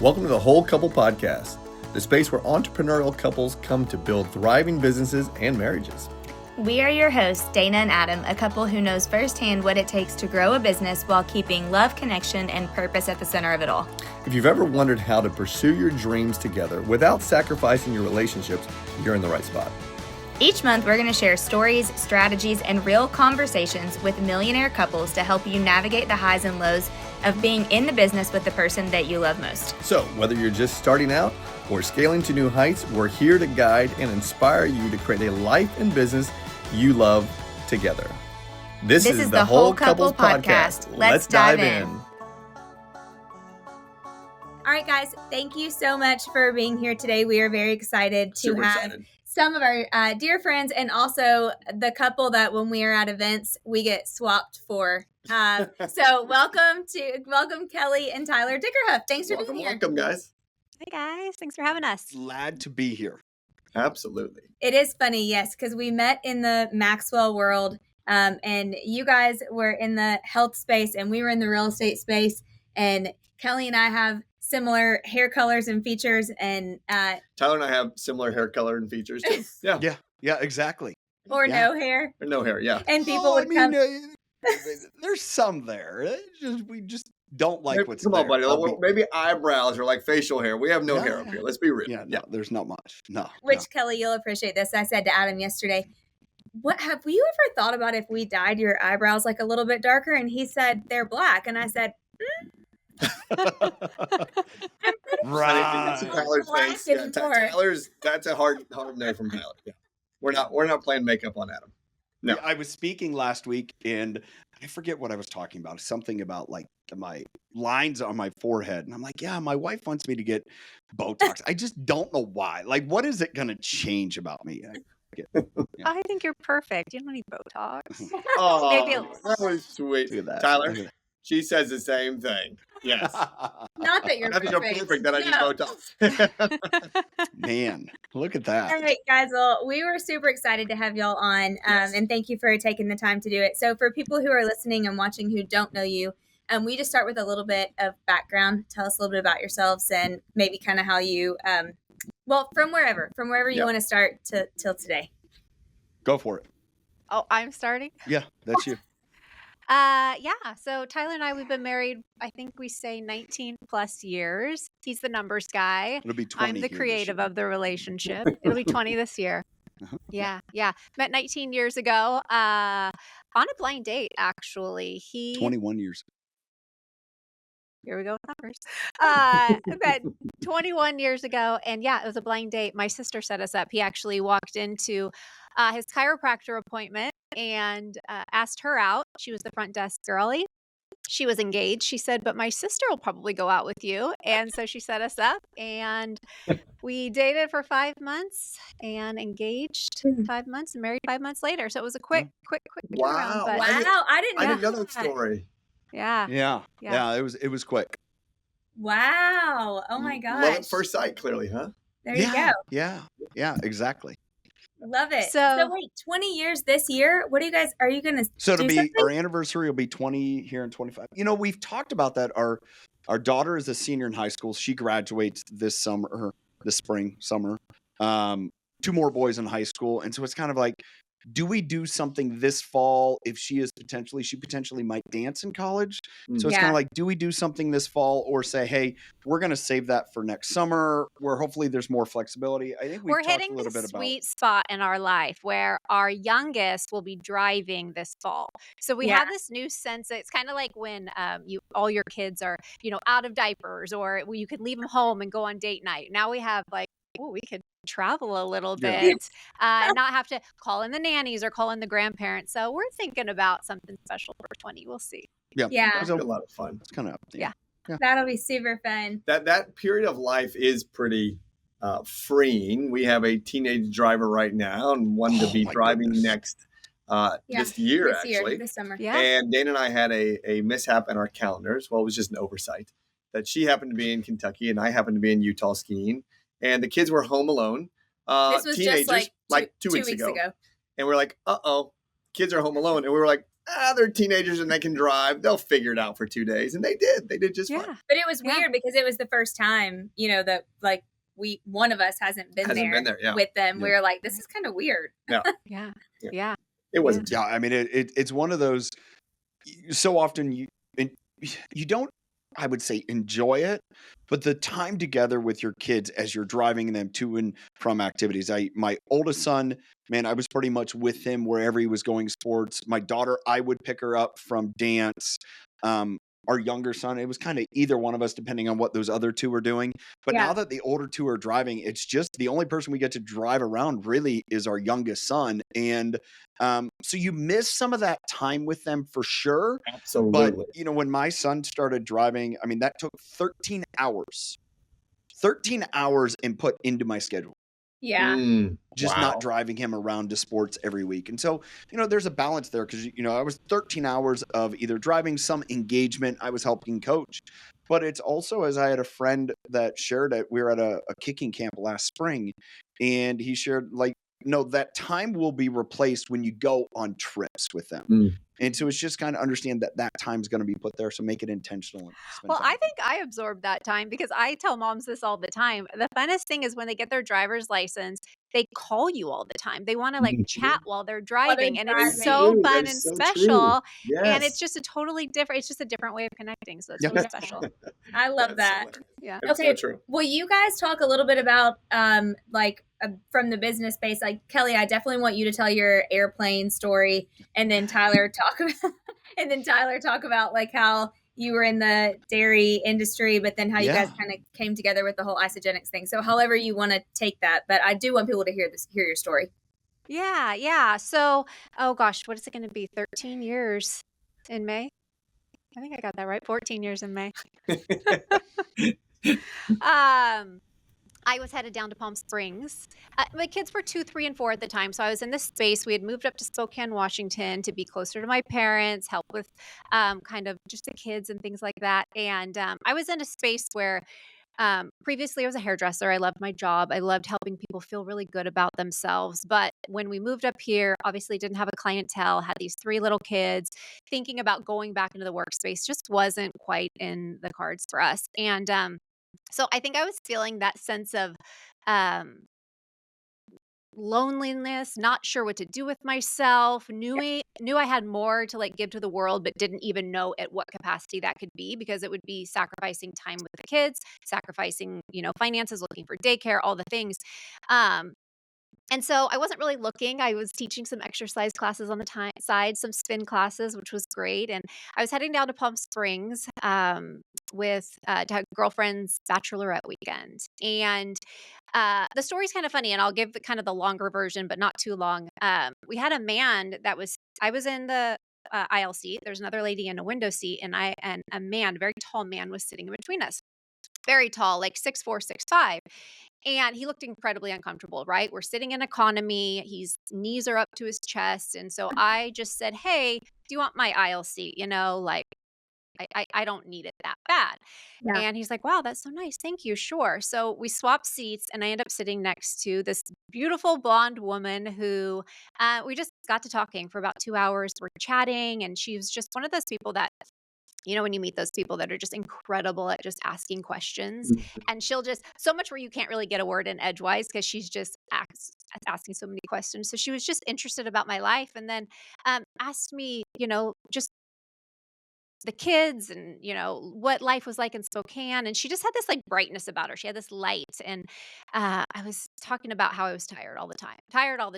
Welcome to the Whole Couple Podcast, the space where entrepreneurial couples come to build thriving businesses and marriages. We are your hosts, Dana and Adam, a couple who knows firsthand what it takes to grow a business while keeping love, connection, and purpose at the center of it all. If you've ever wondered how to pursue your dreams together without sacrificing your relationships, you're in the right spot. Each month, we're going to share stories, strategies, and real conversations with millionaire couples to help you navigate the highs and lows of being in the business with the person that you love most. So, whether you're just starting out or scaling to new heights, we're here to guide and inspire you to create a life and business you love together. This is the Whole Couple Podcast. Let's dive in. All right, guys, thank you so much for being here today. We are very excited to have some of our dear friends and also the couple that when we are at events, we get swapped for. So welcome Kelley and Tyler Dickerhoof. Thanks for being here. Welcome, guys. Hey guys, thanks for having us. Glad to be here. Absolutely. It is funny, yes, because we met in the Maxwell world, and you guys were in the health space and we were in the real estate space, and Kelley and I have similar hair colors and features, and Tyler and I have similar hair color and features too. Yeah. Yeah, exactly. or no hair, Or no hair, yeah. and people would come. There's some there. We just don't like Maybe, what's come there. on, buddy. Maybe eyebrows or like facial hair. We have no hair up here. Let's be real. Yeah, there's not much. No. Which Kelley, you'll appreciate this. I said to Adam yesterday, "What have you ever thought about if we dyed your eyebrows like a little bit darker?" And he said they're black, and I said, Right. That's Tyler's face. Yeah, Tyler's. That's a hard no from Tyler. Yeah. We're not playing makeup on Adam. No. Yeah, I was speaking last week and I forget what I was talking about. Something about like my lines on my forehead. And I'm like, yeah, my wife wants me to get Botox. I just don't know why. Like, what is it going to change about me? I think you're perfect. You don't need Botox. Oh, Maybe that was sweet. Look at that. Tyler, Look at she says the same thing. Yes. not that you're Not that perfect. you're perfect, that I need No. Botox. Man, look at All that. right, guys. Well, we were super excited to have y'all on, and thank you for taking the time to do it. So for people who are listening and watching who don't know you, we just start with a little bit of background. Tell us a little bit about yourselves and maybe kind of how you, from wherever you want to start till today. Go for it. Oh, I'm starting? Yeah, that's you. Yeah. So Tyler and I, we've been married, I think we say 19 plus years. He's the numbers guy. It'll be 20. I'm the here creative this year. of the relationship. It'll be 20 this year. Uh-huh. Yeah. Met 19 years ago, on a blind date, actually. 21 years. Here we go with numbers. But 21 years ago, and yeah, it was a blind date. My sister set us up. He actually walked into his chiropractor appointment and asked her out. She was the front desk girlie. She was engaged. She said, but my sister will probably go out with you. And so she set us up, and we dated for 5 months and engaged 5 months and married 5 months later. So it was a quick turnaround. Wow. But I didn't know that story. yeah. Yeah. It was quick. Wow. Oh my gosh. Love at first sight, clearly, huh? There you go. Yeah, exactly. Love it. So wait, 20 years this year? What are you going to So do to be something? our anniversary will be 20 here in 25. You know, we've talked about that. Our daughter is a senior in high school. She graduates this spring. 2 more boys in high school. And so it's kind of like, do we do something this fall if she potentially might dance in college? So it's kind of like, do we do something this fall or say, hey, we're going to save that for next summer where hopefully there's more flexibility? I think we're talked hitting a little the bit sweet spot in our life where our youngest will be driving this fall. So we have this new sense. It's kind of like when all your kids are, out of diapers, or you could leave them home and go on date night. Now we have like, we could travel a little bit and not have to call in the nannies or call in the grandparents. So we're thinking about something special for 20. We'll see. Yeah. It's a lot of fun. It's kind of up there. Yeah. That'll be super fun. That period of life is pretty freeing. We have a teenage driver right now and one to be driving next this year, this summer. Yeah. And Dana and I had a mishap in our calendars. Well, it was just an oversight that she happened to be in Kentucky and I happened to be in Utah skiing. And the kids were home alone. This was teenagers, just like 2 weeks ago. And we're like, kids are home alone. And we were like, they're teenagers and they can drive. They'll figure it out for 2 days. And they did. They did just fine. But it was weird because it was the first time, that like one of us hasn't been there with them. We were like, this is kind of weird. Yeah. It wasn't. Yeah. I mean, it's one of those, so often you don't, I would say, enjoy it, but the time together with your kids as you're driving them to and from activities. My oldest son, man, I was pretty much with him wherever he was going sports. My daughter, I would pick her up from dance. Our younger son, it was kind of either one of us, depending on what those other two were doing. But now that the older two are driving, it's just the only person we get to drive around really is our youngest son. And so you miss some of that time with them for sure. Absolutely. But, when my son started driving, I mean, that took 13 hours input into my schedule. Yeah. Just not driving him around to sports every week. And so, there's a balance there because, I was 13 hours of either driving, some engagement, I was helping coach. But it's also, as I had a friend that shared it, we were at a kicking camp last spring, and he shared that time will be replaced when you go on trips with them. And so it's just kind of understand that time's going to be put there. So make it intentional. Well, I think I absorbed that time because I tell moms this all the time. The funnest thing is when they get their driver's license, they call you all the time. They want to chat while they're driving. And it's so fun and special. And it's just a totally different, it's just a different way of connecting. So it's really special. I love that. Yeah. Okay. So true. Will you guys talk a little bit about from the business space? Like, Kelley, I definitely want you to tell your airplane story, and then Tyler talk about like how you were in the dairy industry, but then how you guys kind of came together with the whole Isagenix thing. So however you want to take that, but I do want people to hear your story. Yeah. So, oh gosh, what is it going to be? 13 years in May. I think I got that right. 14 years in May. I was headed down to Palm Springs. My kids were 2, 3, and 4 at the time. So I was in this space. We had moved up to Spokane, Washington to be closer to my parents, help with kind of just the kids and things like that. And I was in a space where previously I was a hairdresser. I loved my job. I loved helping people feel really good about themselves. But when we moved up here, obviously didn't have a clientele, had these 3 little kids. Thinking about going back into the workspace just wasn't quite in the cards for us. And so I think I was feeling that sense of loneliness, not sure what to do with myself, knew I had more to give to the world, but didn't even know at what capacity that could be, because it would be sacrificing time with the kids, sacrificing, finances, looking for daycare, all the things. And so I wasn't really looking. I was teaching some exercise classes on the side, some spin classes, which was great. And I was heading down to Palm Springs with to a girlfriend's bachelorette weekend. And the story's kind of funny, and I'll give kind of the longer version, but not too long. We had a man I was in the aisle seat. There's another lady in a window seat, and a man, a very tall man, was sitting in between us. Very tall, like 6'4", 6'5". And he looked incredibly uncomfortable, right? We're sitting in economy. His knees are up to his chest. And so I just said, hey, do you want my aisle seat? I don't need it that bad. Yeah. And he's like, wow, that's so nice. Thank you. Sure. So we swapped seats, and I end up sitting next to this beautiful blonde woman who we just got to talking for about 2 hours. We're chatting, and she was just one of those people that, when you meet those people that are just incredible at just asking questions, and she'll just so much where you can't really get a word in edgewise because she's just asking so many questions. So she was just interested about my life, and then asked me, just the kids and, what life was like in Spokane. And she just had this brightness about her. She had this light. And I was talking about how I was tired all the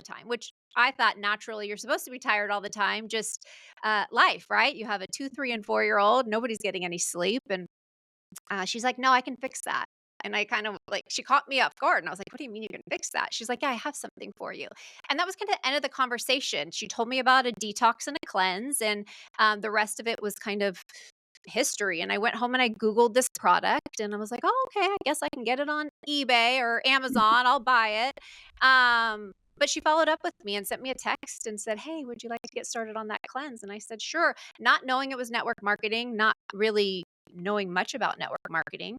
time, which I thought naturally you're supposed to be tired all the time. Just life, right? You have a 2, 3, and 4-year-old. Nobody's getting any sleep. And she's like, no, I can fix that. And I kind of she caught me off guard, and I was like, what do you mean you can fix that? She's like, yeah, I have something for you. And that was kind of the end of the conversation. She told me about a detox and a cleanse, and the rest of it was kind of history. And I went home and I Googled this product, and I was like, oh, okay, I guess I can get it on eBay or Amazon. I'll buy it. But she followed up with me and sent me a text and said, hey, would you like to get started on that cleanse? And I said, sure. Not knowing it was network marketing, not really knowing much about network marketing.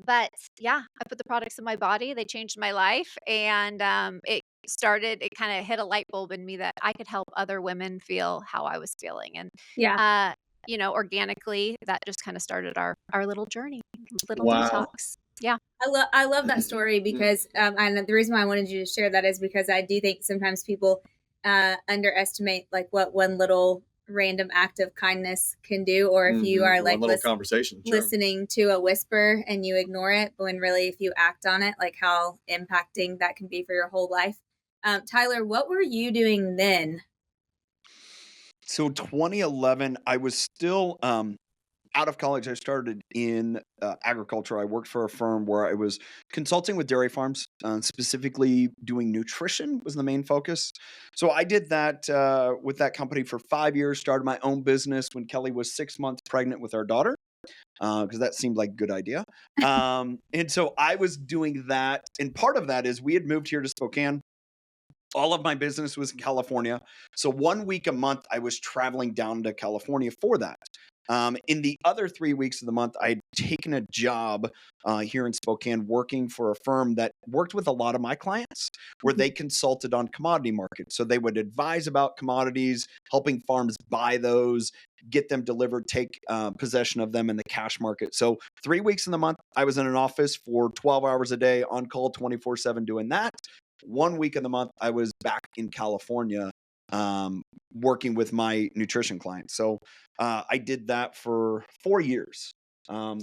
But yeah, I put the products in my body. They changed my life. And it kind of hit a light bulb in me that I could help other women feel how I was feeling. And, Yeah. organically, that just kind of started our little journey, little Wow. detox. Yeah. I love that story because and the reason why I wanted you to share that is because I do think sometimes people underestimate like what one little random act of kindness can do, or if you are like one little conversation, sure. listening to a whisper and you ignore it, when really if you act on it, like how impacting that can be for your whole life. Tyler, what were you doing then? So 2011, I was still out of college. I started in agriculture. I worked for a firm where I was consulting with dairy farms, specifically doing nutrition was the main focus. So I did that with that company for 5 years, started my own business when Kelley was 6 months pregnant with our daughter, because that seemed like a good idea. And so I was doing that. And part of that is we had moved here to Spokane. All of my business was in California. So 1 week a month, I was traveling down to California for that. In the other 3 weeks of the month, I had taken a job here in Spokane working for a firm that worked with a lot of my clients where they consulted on commodity markets. So they would advise about commodities, helping farms buy those, get them delivered, take possession of them in the cash market. So 3 weeks in the month, I was in an office for 12 hours a day on call 24/7 doing that. 1 week of the month, I was back in California working with my nutrition clients. So I did that for 4 years.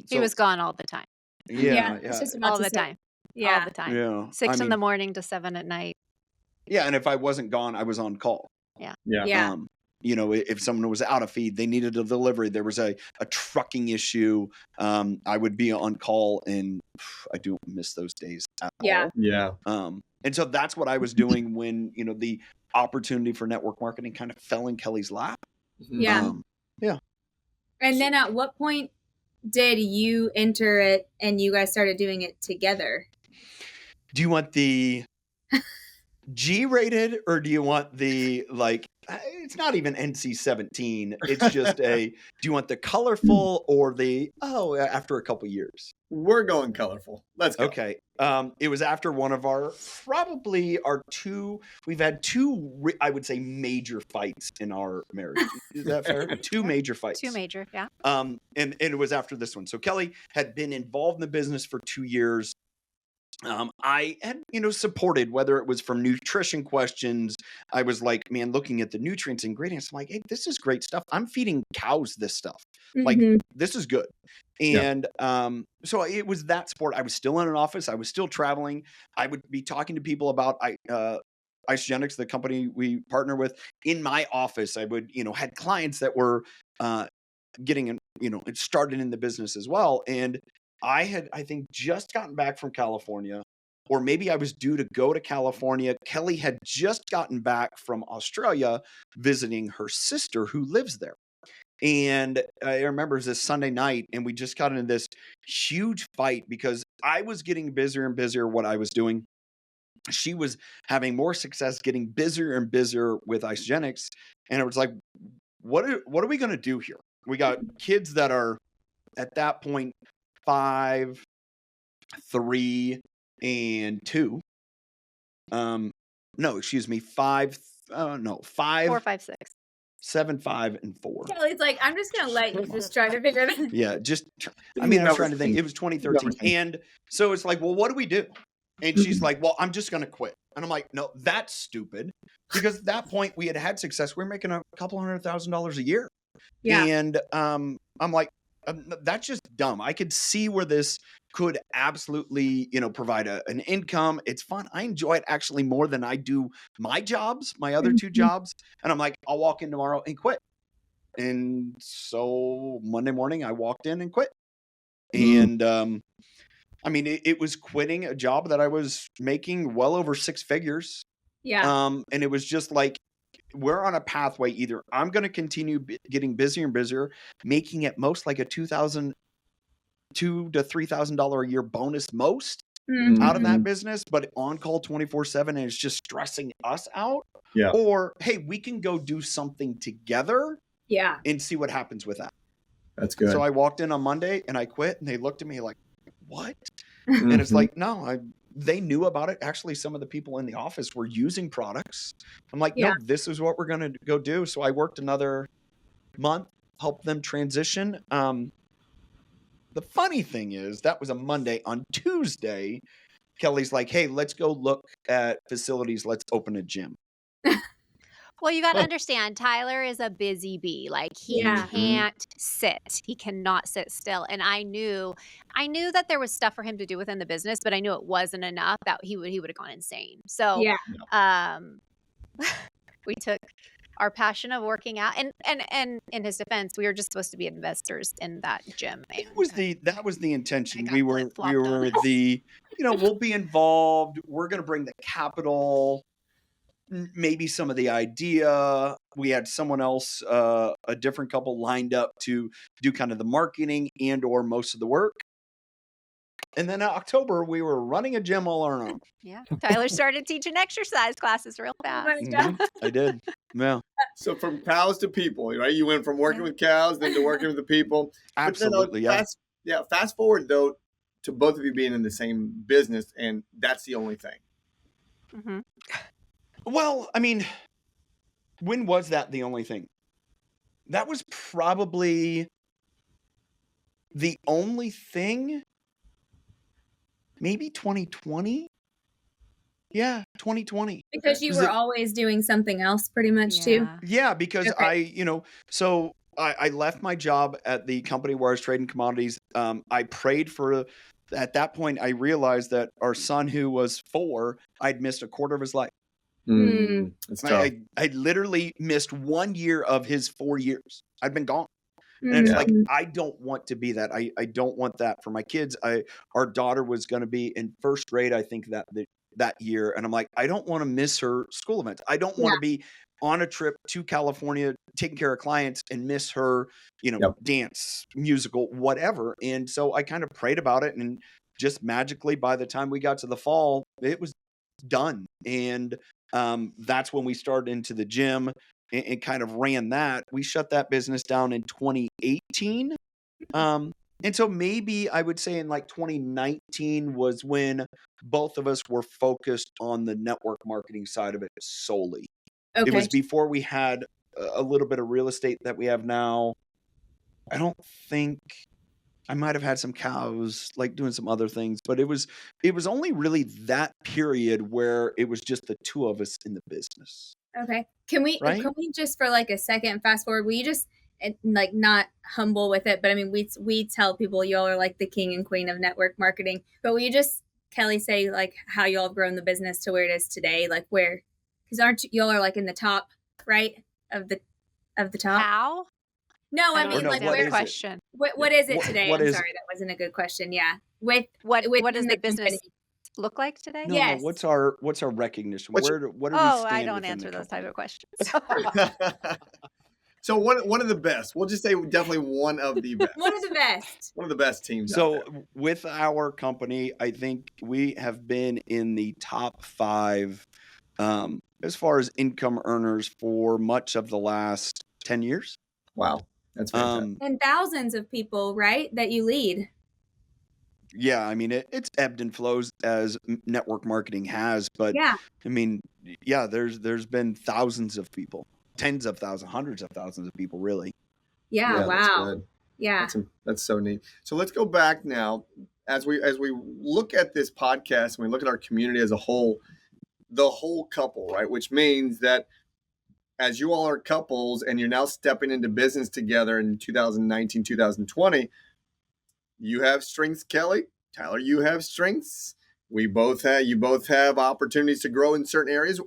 He was gone all the time. Yeah. It's just about All to the say. time. Yeah. All the time. Yeah. 6 in the morning to 7 at night. Yeah. And if I wasn't gone, I was on call. Yeah. Yeah. If someone was out of feed, they needed a delivery, there was a trucking issue, I would be on call, and I do miss those days at all. Yeah. And so that's what I was doing when, the opportunity for network marketing kind of fell in Kelley's lap. Yeah. Yeah. And then at what point did you enter it and you guys started doing it together? Do you want the G-rated or do you want the it's not even NC-17. It's just do you want the colorful or after a couple years? We're going colorful. Let's go. Okay. It was after one of we've had two, I would say, major fights in our marriage. Is that fair? Two major fights. Two major, yeah. And it was after this one. So Kelley had been involved in the business for 2 years. I had, supported, whether it was from nutrition questions. I was like, man, looking at the nutrients, ingredients, I'm like, hey, this is great stuff. I'm feeding cows this stuff. Like, this is good. And so it was that sport. I was still in an office. I was still traveling. I would be talking to people about Isagenix, the company we partner with, in my office. I would, had clients that were getting, it started in the business as well. And I had, I think, just gotten back from California, or maybe I was due to go to California. Kelley had just gotten back from Australia visiting her sister who lives there. And I remember it was this Sunday night, and we just got into this huge fight because I was getting busier and busier what I was doing. She was having more success getting busier and busier with Isagenix. And it was like, what are we going to do here? We got kids that are at that point 5, 3, and 2. 5, 4, 5, 6. 7, 5, and 4. Kelley's like, I'm just gonna let you just try to figure it out. Yeah, I was trying to think. It was 2013. And so it's like, well, what do we do? And she's like, well, I'm just gonna quit. And I'm like, no, that's stupid. Because at that point we had success. We were making a couple $100,000 a year. Yeah. And I'm like, that's just dumb. I could see where this could absolutely, provide an income. It's fun. I enjoy it actually more than I do my jobs, my other 2 jobs. And I'm like, I'll walk in tomorrow and quit. And so Monday morning I walked in and quit. And it was quitting a job that I was making well over 6 figures. Yeah. And it was just like, we're on a pathway. Either I'm going to continue getting busier and busier, making it most like a $2,000 to $3,000 a year bonus most out of that business, but on call 24/7, and it's just stressing us out. Yeah. Or, hey, we can go do something together. Yeah. And see what happens with that. That's good. So I walked in on Monday and I quit, and they looked at me like, what? Mm-hmm. And it's like, no, they knew about it. Actually, some of the people in the office were using products. I'm like, no, this is what we're going to go do. So I worked another month, helped them transition. The funny thing is that was a Monday. On Tuesday, Kelley's like, hey, let's go look at facilities. Let's open a gym. Well, you got to understand, Tyler is a busy bee. Like he can't sit. He cannot sit still. And I knew that there was stuff for him to do within the business, but I knew it wasn't enough that he would have gone insane. So, we took our passion of working out, and in his defense, we were just supposed to be investors in that gym. That was the intention. We were the, we'll be involved. We're going to bring the capital, maybe some of the idea. We had someone else, a different couple lined up to do kind of the marketing and or most of the work. And then in October, we were running a gym all on our own. Yeah. Tyler started teaching exercise classes real fast. I did. Yeah. So from cows to people, right? You went from working with cows then to working with the people. Absolutely. Fast forward though to both of you being in the same business, and that's the only thing. Mm-hmm. Well, I mean, when was that the only thing? That was probably the only thing. Maybe 2020. Yeah, 2020. Because you were always doing something else pretty much too. Yeah, because I left my job at the company where I was trading commodities. I prayed for, at that point, I realized that our son, who was 4, I'd missed a quarter of his life. That's tough. I literally missed 1 year of his 4 years. I'd been gone. And it's like, I don't want to be that. I don't want that for my kids. Our daughter was going to be in first grade, I think, that year. And I'm like, I don't want to miss her school events. I don't want to be on a trip to California, taking care of clients and miss her, dance, musical, whatever. And so I kind of prayed about it, and just magically by the time we got to the fall, it was done. And that's when we started into the gym and kind of ran that. We shut that business down in 2018. And so maybe I would say in like 2019 was when both of us were focused on the network marketing side of it solely. Okay. It was before we had a little bit of real estate that we have now. I don't think I might have had some cows, like doing some other things, but it was only really that period where it was just the two of us in the business. Okay. Can we just for like a second fast forward? Will you just like not humble with it, but I mean we tell people y'all are like the king and queen of network marketing. But will you just, Kelley, say like how y'all have grown the business to where it is today? Like where, because aren't y'all are like in the top, right? Of the top. How? No, I mean, like, where question. What is it today? I'm sorry, that wasn't a good question. Yeah. What does the business look like today? No, yes. No, what's our recognition? Where do we stand? I don't answer those type of questions. So one of the best. We'll just say definitely one of the best. One of the best. One of the best teams. So with our company, I think we have been in the top 5 as far as income earners for much of the last 10 years. Wow. That's fantastic. And thousands of people, right, that you lead. Yeah, I mean, it's ebbed and flows as network marketing has, but I mean, there's been thousands of people, tens of thousands, hundreds of thousands of people, really. Yeah, wow. That's so neat. So let's go back now as we look at this podcast and we look at our community as a whole, the whole couple, right? Which means that as you all are couples and you're now stepping into business together in 2019, 2020, you have strengths, Kelley. Tyler, you have strengths. You both have opportunities to grow in certain areas.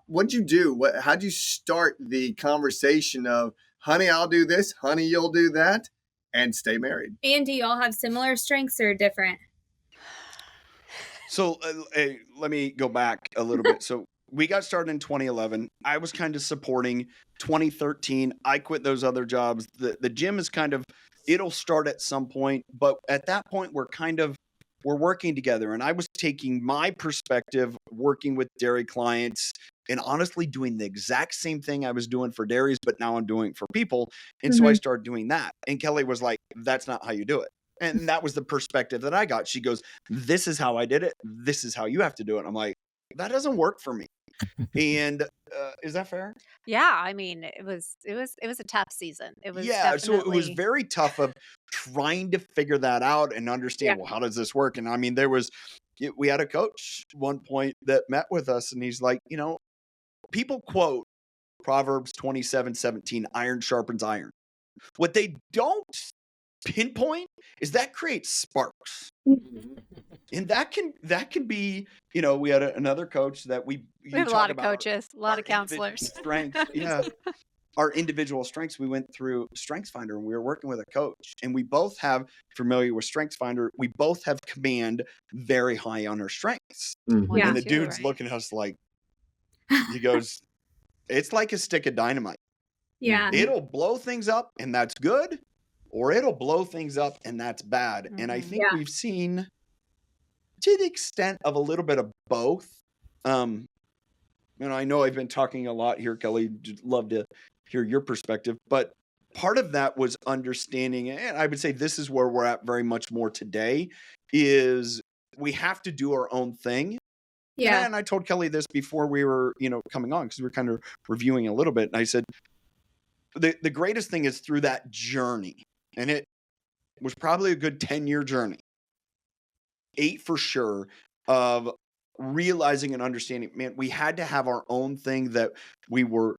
What'd you do? How'd you start the conversation of, honey, I'll do this, honey, you'll do that, and stay married? And do y'all have similar strengths or different? So let me go back a little bit. So we got started in 2011. I was kind of supporting. 2013, I quit those other jobs. The gym is kind of, it'll start at some point, but at that point we're working together. And I was taking my perspective, working with dairy clients, and honestly doing the exact same thing I was doing for dairies, but now I'm doing it for people. And so I started doing that. And Kelley was like, that's not how you do it. And that was the perspective that I got. She goes, this is how I did it. This is how you have to do it. I'm like, that doesn't work for me. And is that fair? Yeah, I mean, it was a tough season. It was Yeah, so it was definitely very tough of trying to figure that out and understand, well, how does this work? And I mean, we had a coach one point that met with us, and he's like, people quote Proverbs 27:17, iron sharpens iron. What they don't pinpoint is that creates sparks. And that can be, we had another coach that we have a lot of coaches, a lot of counselors. Strengths, yeah. Our individual strengths. We went through StrengthsFinder, and we were working with a coach, and we both have, familiar with StrengthsFinder, we both have command very high on our strengths. Mm-hmm. And the dude's looking at us like, he goes, it's like a stick of dynamite. Yeah. It'll blow things up, and that's good, or it'll blow things up, and that's bad. And I think we've seen, to the extent of a little bit of both. I know I've been talking a lot here, Kelley. Love to hear your perspective, but part of that was understanding, and I would say this is where we're at very much more today, is we have to do our own thing. Yeah. And I told Kelley this before we were, coming on, because we were kind of reviewing a little bit. And I said, the greatest thing is through that journey. And it was probably a good 10-year journey. 8 for sure, of realizing and understanding, man, we had to have our own thing that we were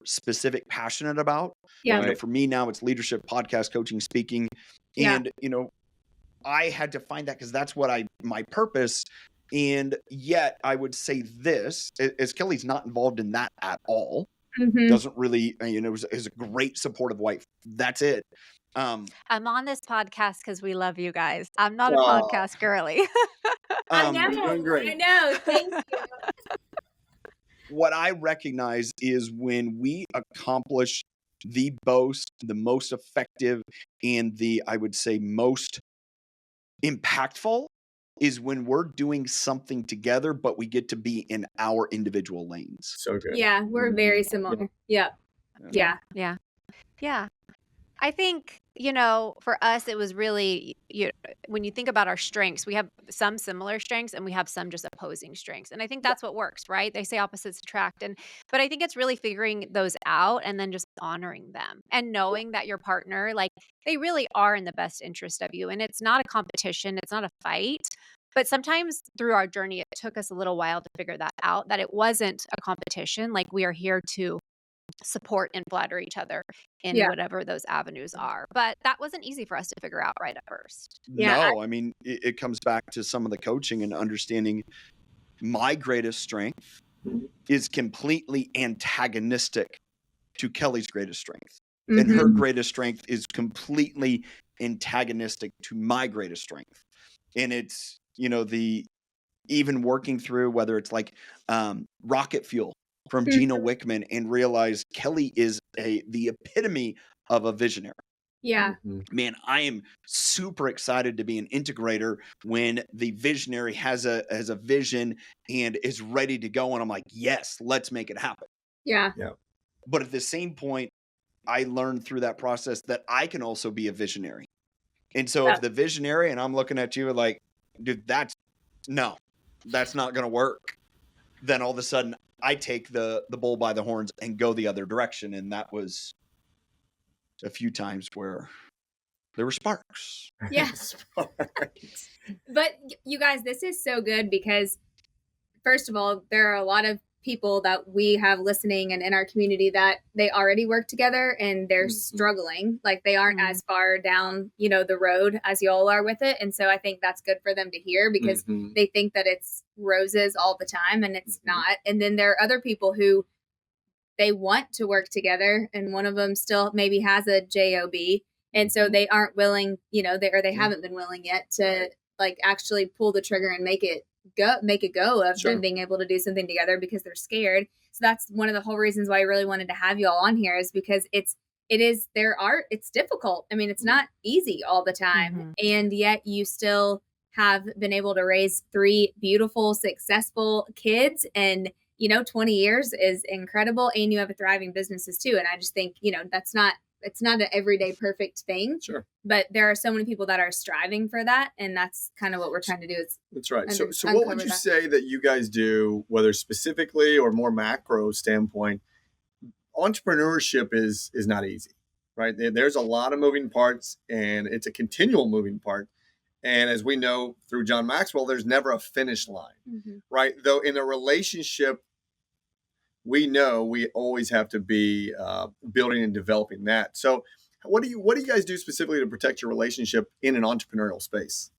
passionate about. Yeah. For me now, it's leadership, podcast, coaching, speaking. And, I had to find that, because that's what my purpose. And yet I would say this, as Kelley's not involved in that at all, doesn't really, is a great supportive wife. That's it. I'm on this podcast because we love you guys. I'm not a podcast girly. I know. You're doing great. I know. Thank you. What I recognize is when we accomplish the most effective, and I would say most impactful, is when we're doing something together, but we get to be in our individual lanes. So good. Yeah, we're very similar. Yeah. I think, for us, it was really, when you think about our strengths, we have some similar strengths and we have some just opposing strengths. And I think that's what works, right? They say opposites attract. But I think it's really figuring those out and then just honoring them and knowing that your partner, like, they really are in the best interest of you. And it's not a competition. It's not a fight. But sometimes through our journey, it took us a little while to figure that out, that it wasn't a competition. Like, we are here to support and flatter each other in whatever those avenues are. But that wasn't easy for us to figure out right at first. No, I mean, it comes back to some of the coaching and understanding my greatest strength is completely antagonistic to Kelley's greatest strength. And her greatest strength is completely antagonistic to my greatest strength. And it's, even working through, whether it's like rocket fuel from Gino Wickman, and realize Kelley is the epitome of a visionary. Yeah. Man, I am super excited to be an integrator when the visionary has a vision and is ready to go. And I'm like, yes, let's make it happen. Yeah. But at the same point, I learned through that process that I can also be a visionary. And so if the visionary, and I'm looking at you like, dude, that's not going to work. Then all of a sudden I take the bull by the horns and go the other direction. And that was a few times where there were sparks. Yeah. But you guys, this is so good because, first of all, there are a lot of people that we have listening and in our community that they already work together and they're struggling. Like, they aren't as far down, the road as y'all are with it. And so I think that's good for them to hear, because they think that it's roses all the time, and it's not. And then there are other people who they want to work together, and one of them still maybe has a job. And so they aren't willing, they haven't been willing yet to like actually pull the trigger and make it go of them being able to do something together, because they're scared. So that's one of the whole reasons why I really wanted to have you all on here, is because it's difficult. I mean, it's not easy all the time. And yet you still have been able to raise 3 beautiful, successful kids, and 20 years is incredible. And you have a thriving businesses too. And I just think, it's not an everyday perfect thing. Sure. But there are so many people that are striving for that. And that's kind of what we're trying to do is. That's right. So what would you say that you guys do, whether specifically or more macro standpoint? Entrepreneurship is not easy, right? There's a lot of moving parts, and it's a continual moving part. And as we know through John Maxwell, there's never a finish line, right? Though in a relationship, we know we always have to be building and developing that. So what do you guys do specifically to protect your relationship in an entrepreneurial space?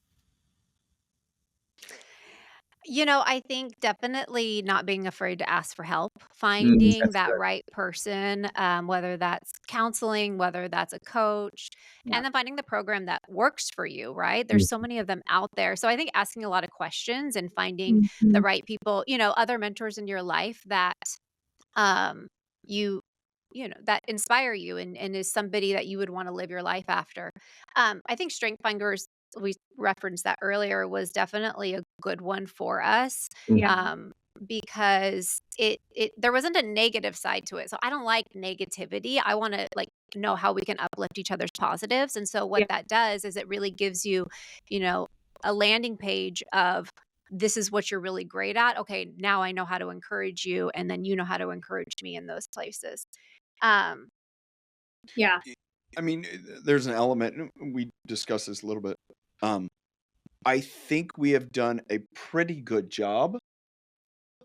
I think definitely not being afraid to ask for help, finding that right person, whether that's counseling, whether that's a coach, and then finding the program that works for you, right? There's so many of them out there. So I think asking a lot of questions and finding the right people, other mentors in your life that you that inspire you and is somebody that you would want to live your life after. I think Strength Finders, we referenced that earlier, was definitely a good one for us. Because it there wasn't a negative side to it. So I don't like negativity. I want to know how we can uplift each other's positives. And so what that does is it really gives you, a landing page of, this is what you're really great at. Okay, now I know how to encourage you, and then you know how to encourage me in those places. Yeah. I mean, there's an element, we discussed this a little bit. I think we have done a pretty good job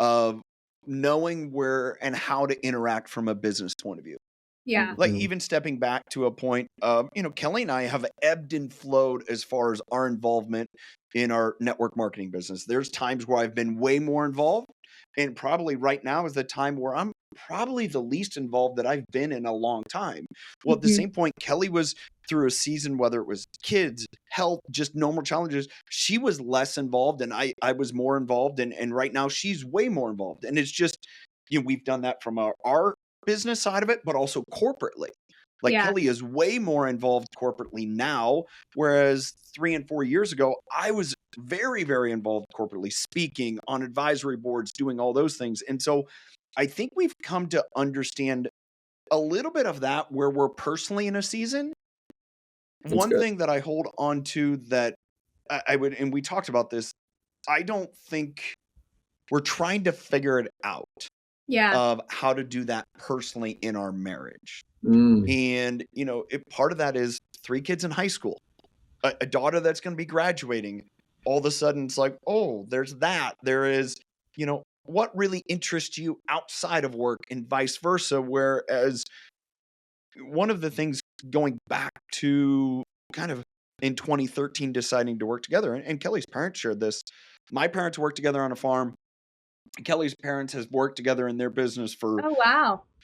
of knowing where and how to interact from a business point of view. Yeah. Like even stepping back to a point of, Kelley and I have ebbed and flowed as far as our involvement in our network marketing business. There's times where I've been way more involved, and probably right now is the time where I'm probably the least involved that I've been in a long time. Well, at the same point, Kelley was through a season, whether it was kids, health, just normal challenges, she was less involved and I was more involved. And right now she's way more involved. And it's just, we've done that from our business side of it, but also corporately. Kelley is way more involved corporately now, whereas 3 and 4 years ago, I was very, very involved corporately, speaking on advisory boards, doing all those things. And so I think we've come to understand a little bit of that where we're personally in a season. One thing that I hold on to that I would, and we talked about this, I don't think we're trying to figure it out of how to do that personally in our marriage. And, part of that is 3 kids in high school, a daughter that's going to be graduating. All of a sudden it's like, oh, there's that. There is, what really interests you outside of work and vice versa. Whereas one of the things going back to kind of in 2013 deciding to work together, and Kelley's parents shared this. My parents worked together on a farm. Kelley's parents has worked together in their business for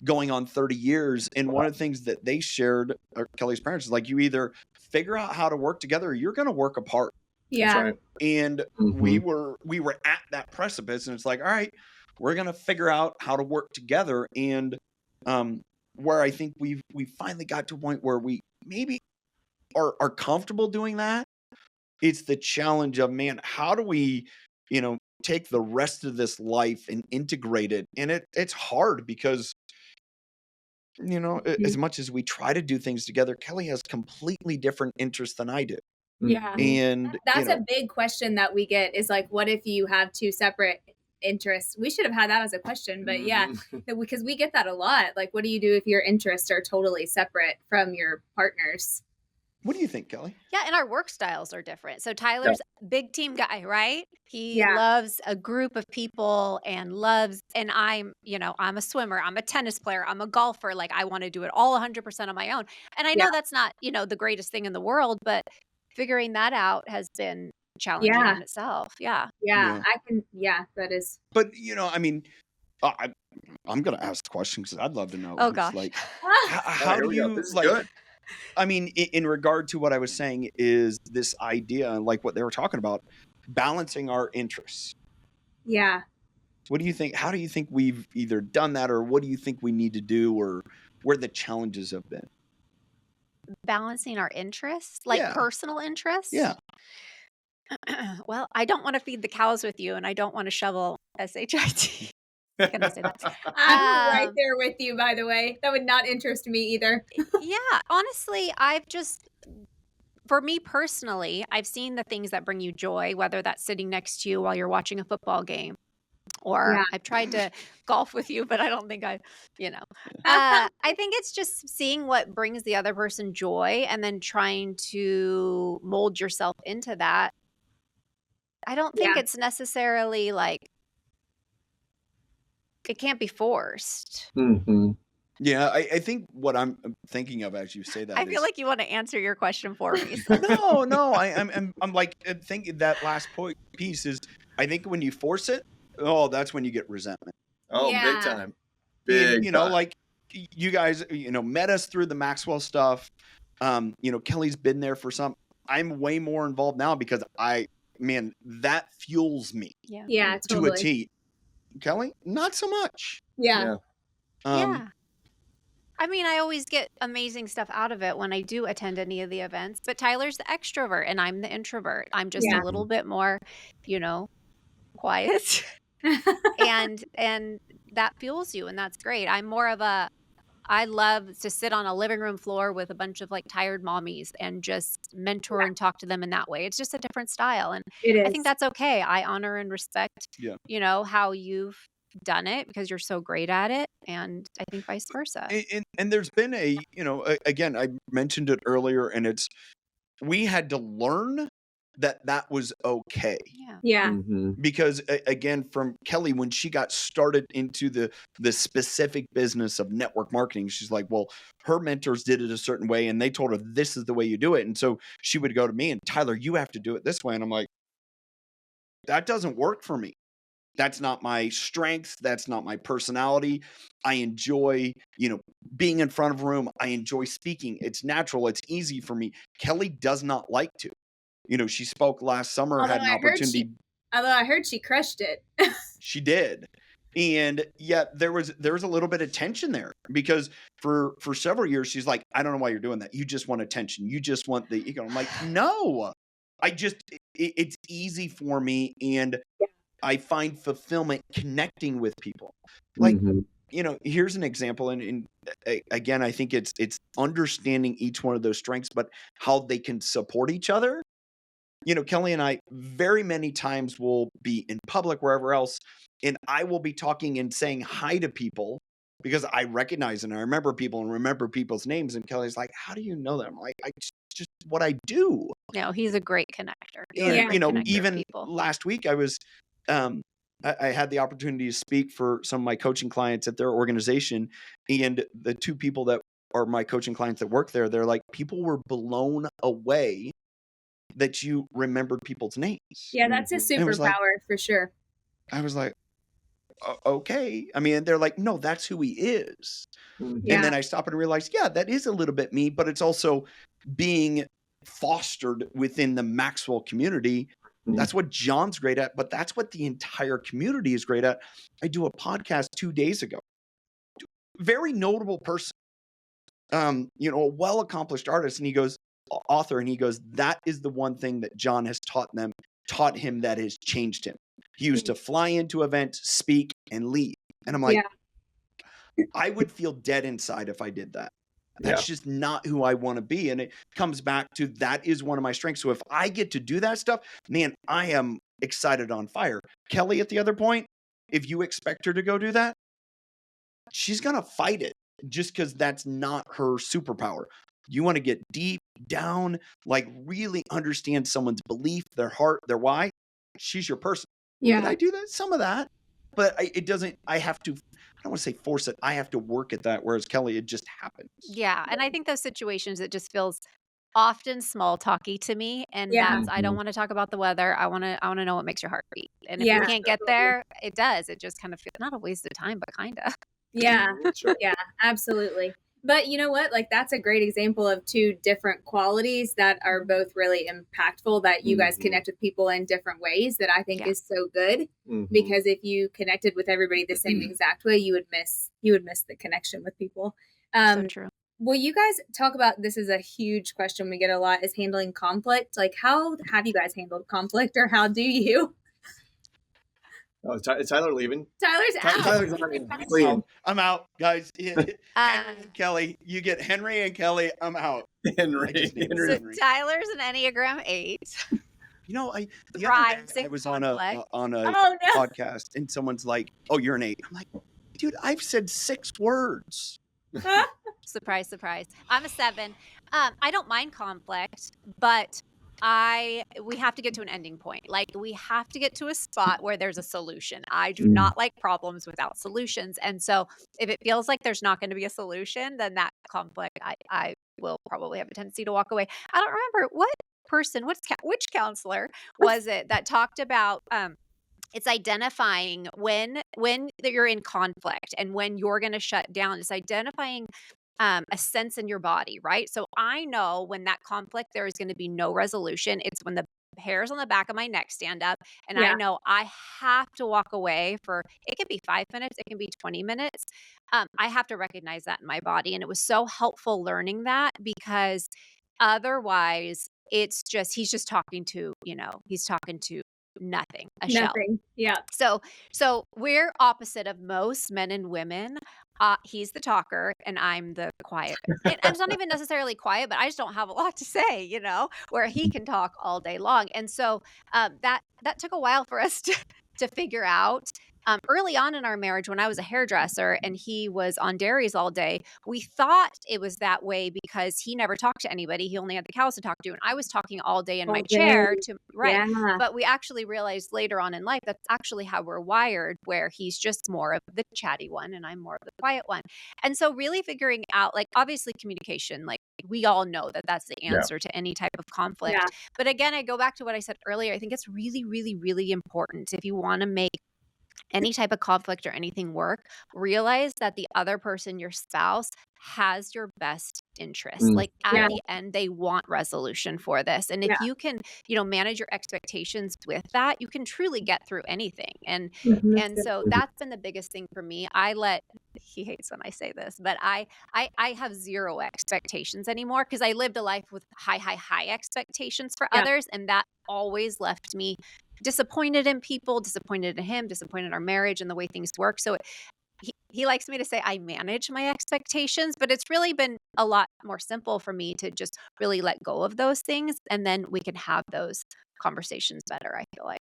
going on 30 years. And one of the things that they shared, Kelley's parents, is like, you either figure out how to work together or you're going to work apart. Yeah. Right. And we were at that precipice, and it's like, all right, we're going to figure out how to work together. And where I think we finally got to a point where we maybe are comfortable doing that. It's the challenge of, man, how do we, take the rest of this life and integrate it? And it's hard because, as much as we try to do things together, Kelley has completely different interests than I do. Yeah. And that's a big question that we get is like, what if you have 2 separate interests? We should have had that as a question, but because we get that a lot. Like, what do you do if your interests are totally separate from your partner's? What do you think, Kelley? Yeah, and our work styles are different. So Tyler's a big team guy, right? He loves a group of people and I'm a swimmer, I'm a tennis player, I'm a golfer. Like, I want to do it all 100% on my own. And I know that's not, the greatest thing in the world, but figuring that out has been challenging in itself. Yeah, that is. But, I'm going to ask the question because I'd love to know. Oh, gosh. Like, how do you, good. I mean, in regard to what I was saying is this idea, like what they were talking about, balancing our interests. Yeah. What do you think? How do you think we've either done that, or what do you think we need to do, or where the challenges have been? Balancing our interests, personal interests? Yeah. Well, I don't want to feed the cows with you, and I don't want to shovel SHIT. Can I say that? I'm right there with you, by the way. That would not interest me either. Yeah, honestly, for me personally, I've seen the things that bring you joy, whether that's sitting next to you while you're watching a football game, or Yeah. I've tried to golf with you, but I don't think I think it's just seeing what brings the other person joy and then trying to mold yourself into that. I don't think Yeah. it's necessarily like, it can't be forced. Mm-hmm. Yeah, I think what I'm thinking of as you say that I feel like you want to answer your question for me. no, I'm like thinking that last piece is, I think when you force it, that's when you get resentment. Oh, Yeah. big time. And, Big time. like you guys, met us through the Maxwell stuff. Kelley's been there for some. I'm way more involved now because that fuels me Yeah, to a totally. T. Kelley, not so much. Yeah. Yeah. I mean, I always get amazing stuff out of it when I do attend any of the events, but Tyler's the extrovert and I'm the introvert. I'm just Yeah. a little bit more, quiet. and that fuels you, and that's great. I'm more of I love to sit on a living room floor with a bunch of like tired mommies and just mentor and talk to them in that way. It's just a different style. And It is. I think that's okay. I honor and respect, how you've done it because you're so great at it. And I think vice versa. And there's been again, I mentioned it earlier, and we had to learn that was okay. Yeah. Mm-hmm. Because again, from Kelley, when she got started into the specific business of network marketing, she's like, well, her mentors did it a certain way and they told her this is the way you do it. And so she would go to me and, Tyler, you have to do it this way. And I'm like, that doesn't work for me. That's not my strength. That's not my personality. I enjoy, being in front of a room. I enjoy speaking. It's natural. It's easy for me. Kelley does not like to. She spoke last summer, had an opportunity. Although I heard she crushed it. She did. And yet there was a little bit of tension there because for several years, she's like, I don't know why you're doing that. You just want attention. You just want the ego. I'm like, no, it's easy for me. And I find fulfillment connecting with people. Like, here's an example. And again, I think it's understanding each one of those strengths, but how they can support each other. Kelley and I very many times will be in public, wherever else, and I will be talking and saying hi to people because I recognize and I remember people and remember people's names. And Kelley's like, how do you know them? I'm like, I just what I do. No, he's a great connector. And, even last week I was, I had the opportunity to speak for some of my coaching clients at their organization. And the two people that are my coaching clients that work there, they're like, people were blown away that you remembered people's names. Yeah, that's a superpower for sure. I was like, okay. I mean, they're like, no, that's who he is. Mm-hmm. And then I stop and realize, that is a little bit me, but it's also being fostered within the Maxwell community. Mm-hmm. That's what John's great at, but that's what the entire community is great at. I do a podcast 2 days ago. Very notable person, a well-accomplished artist. And he goes, author, and he goes, that is the one thing that John has taught him that has changed him. He used to fly into events, speak, and leave. And I'm like, I would feel dead inside if I did that. That's just not who I want to be. And it comes back to that is one of my strengths. So if I get to do that stuff, man, I am excited on fire. Kelley, at the other point, if you expect her to go do that, she's going to fight it just because that's not her superpower. You want to get deep down, like really understand someone's belief, their heart, their why. She's your person. Yeah. Did I do that? Some of that, but it doesn't, I don't want to say force it. I have to work at that. Whereas Kelley, it just happens. Yeah. And I think those situations, it just feels often small talky to me. And that's, I don't want to talk about the weather. I want to know what makes your heart beat. And if you can't get there, it does. It just kind of feels not a waste of time, but kind of. Yeah. Yeah, absolutely. But you know what? Like, that's a great example of two different qualities that are both really impactful, that you guys connect with people in different ways, that I think is so good. Because if you connected with everybody the same exact way, you would miss the connection with people. So true. Will you guys talk about, this is a huge question we get a lot, is handling conflict. Like, how have you guys handled conflict, or how do you? Oh, is Tyler leaving? Tyler's out. Tyler's leaving. I'm out, guys. Henry and Kelley, you get Henry and Kelley. I'm out. Henry. So Tyler's an Enneagram 8. You know, the other day I was on a podcast and someone's like, "Oh, you're an 8." I'm like, "Dude, I've said 6 words." Surprise, surprise. I'm a 7. I don't mind conflict, but we have to get to an ending point. Like, we have to get to a spot where there's a solution. I do not like problems without solutions. And so if it feels like there's not going to be a solution, then that conflict, I will probably have a tendency to walk away. I don't remember which counselor was it that talked about, it's identifying when you're in conflict and when you're going to shut down. It's identifying a sense in your body, right? So I know when that conflict, there is going to be no resolution. It's when the hairs on the back of my neck stand up and I know I have to walk away for, it can be 5 minutes, it can be 20 minutes. I have to recognize that in my body. And it was so helpful learning that, because otherwise he's just talking to, he's talking to nothing, a shell. Yeah. So we're opposite of most men and women. He's the talker and I'm the quiet. And it's not even necessarily quiet, but I just don't have a lot to say, where he can talk all day long. And so that took a while for us to figure out. Early on in our marriage, when I was a hairdresser and he was on dairies all day, we thought it was that way because he never talked to anybody. He only had the cows to talk to. And I was talking all day in my chair But we actually realized later on in life, that's actually how we're wired, where he's just more of the chatty one and I'm more of the quiet one. And so really figuring out, like, obviously communication, like we all know that that's the answer to any type of conflict. But again, I go back to what I said earlier. I think it's really, really, really important, if you want to make any type of conflict or anything work, realize that the other person, your spouse, has your best interest. Like at the end, they want resolution for this. And if you can, manage your expectations with that, you can truly get through anything. And so that's been the biggest thing for me. He hates when I say this, but I have zero expectations anymore, because I lived a life with high expectations for others. And that always left me disappointed in people, disappointed in him, disappointed in our marriage and the way things work. So he likes me to say I manage my expectations, but it's really been a lot more simple for me to just really let go of those things. And then we can have those conversations better, I feel like.